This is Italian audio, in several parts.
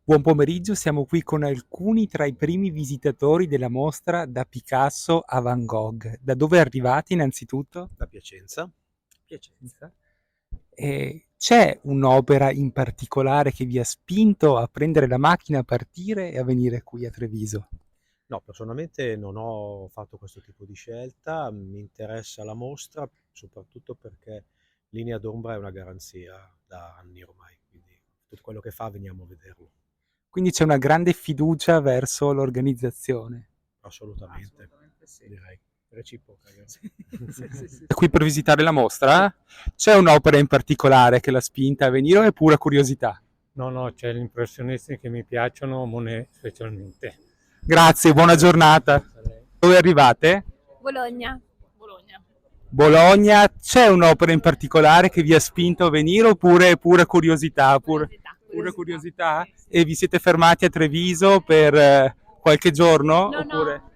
Buon pomeriggio, siamo qui con alcuni tra i primi visitatori della mostra Da Picasso a Van Gogh. Da dove arrivate innanzitutto? Da Piacenza. Piacenza. E c'è un'opera in particolare che vi ha spinto a prendere la macchina, a partire e a venire qui a Treviso? No, personalmente non ho fatto questo tipo di scelta, mi interessa la mostra soprattutto perché Linea d'Ombra è una garanzia da anni ormai, quindi tutto quello che fa veniamo a vederlo, Quindi c'è una grande fiducia verso l'organizzazione. assolutamente, Sì. direi. Reciproca, grazie. Qui per visitare la mostra? C'è un'opera in particolare che l'ha spinta a venire o è pura curiosità? No, no, c'è gli impressionisti che mi piacciono, Monet specialmente. Grazie, buona giornata. Dove arrivate? Bologna. Bologna. Bologna, c'è un'opera in particolare che vi ha spinto a venire oppure è pura curiosità? Pura curiosità? Sì, sì. E vi siete fermati a Treviso per qualche giorno? No, Oppure... no.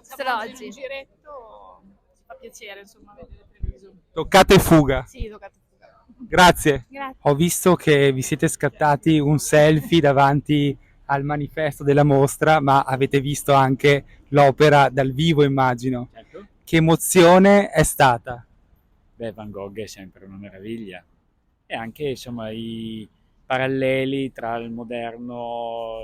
Solo Facciamo oggi. un giretto, ci fa piacere, insomma, vedere Treviso. Toccate e fuga. Sì, toccate fuga. Grazie. Grazie. Ho visto che vi siete scattati un selfie davanti al manifesto della mostra, ma avete visto anche l'opera dal vivo, immagino. Certo. Che emozione è stata? Beh, Van Gogh è sempre una meraviglia. E anche, insomma, i paralleli tra il moderno,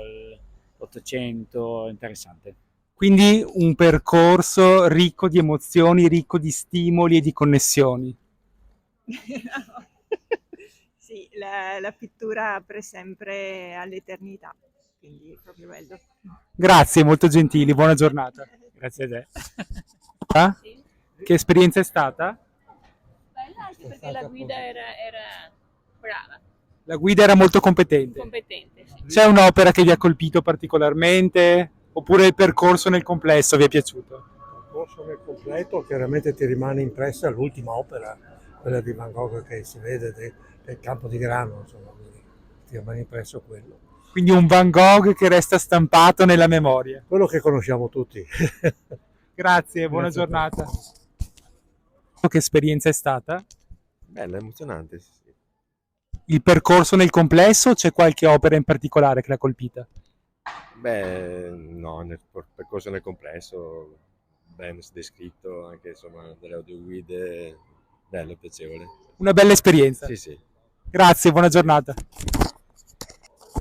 l'Ottocento, interessante. Quindi un percorso ricco di emozioni, ricco di stimoli e di connessioni. Sì, la pittura apre sempre all'eternità, quindi è proprio bello. Grazie, molto gentili, buona giornata. Grazie a te. Ah? Sì. Che esperienza è stata? Bella anche perché la guida era brava, La guida era molto competente. competente. Sì. C'è un'opera che vi ha colpito particolarmente? Oppure il percorso nel complesso vi è piaciuto? Il corso nel completo chiaramente ti rimane impressa l'ultima opera, quella di Van Gogh che si vede del campo di grano, insomma, quindi ti rimane impresso quello. Quindi un Van Gogh che resta stampato nella memoria. Quello che conosciamo tutti. Grazie, buona Grazie a te. giornata. Che esperienza è stata? Bella, emozionante, sì, sì. Il percorso nel complesso o c'è qualche opera in particolare che l'ha colpita? Beh, no, nel percorso nel complesso, ben descritto, anche insomma delle audioguide, bello, piacevole. Una bella esperienza. Sì, sì. Grazie, buona giornata.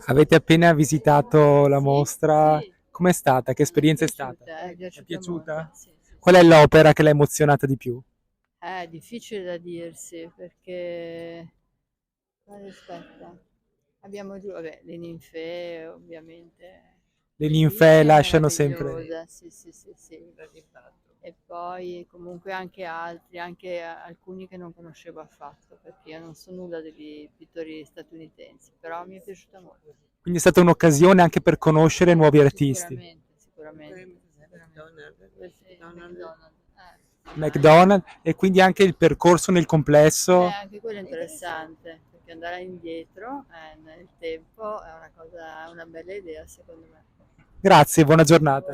Avete appena visitato la mostra. Sì. Com'è stata? Che esperienza è stata? È piaciuta È piaciuta? molto, sì. Qual è l'opera che l'ha emozionata di più? È difficile da dirsi perché... Aspetta, abbiamo giù, vabbè, le ninfee ovviamente. Le ninfee lasciano Meravigliosa, sempre... sì. E poi comunque anche altri, anche alcuni che non conoscevo affatto, perché io non so nulla dei pittori statunitensi, però mi è piaciuta molto. Quindi è stata un'occasione anche per conoscere nuovi artisti. Sicuramente. McDonald's e quindi anche il percorso nel complesso. Anche quello è interessante, perché andare indietro nel tempo è una bella idea secondo me. Grazie, buona giornata.